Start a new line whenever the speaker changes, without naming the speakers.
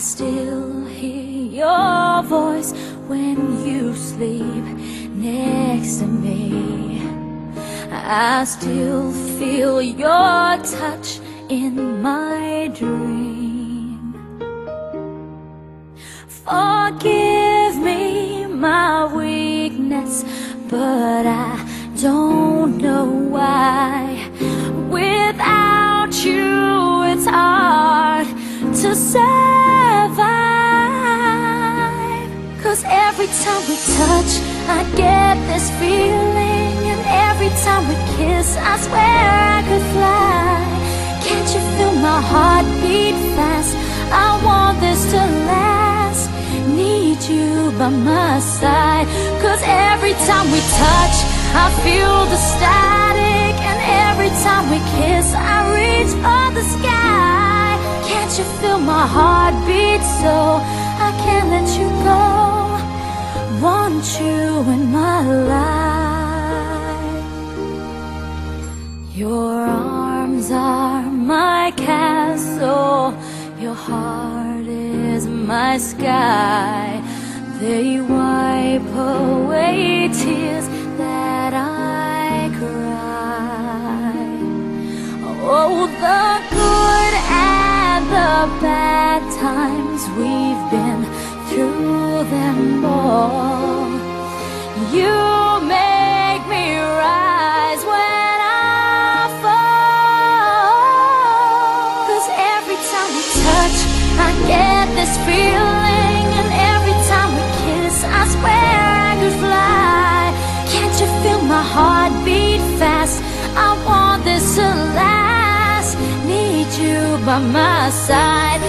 still hear your voice when you sleep next to me. I still feel your touch in my dream. Forgive me my weakness, but I don't know why. Without you, it's hard to survive. 'Cause every time we touch, I get this feeling, and every time we kiss, I swear I could fly. Can't you feel my heart beat fast? I want this to last. Need you by my side. 'Cause every time we touch, I feel the static, and every time we kiss, I reach for the sky. Can't you feel my heart beat so I can't let you go? Want you in my life. Your arms are my castle, your heart is my sky. They wipe away tears that I cry. Oh, the good and the bad times, we've been through them all. You make me rise when I fall. 'Cause every time we touch, I get this feeling, and every time we kiss, I swear I could fly. Can't you feel my heart beat fast? I want this to last. Need you by my side.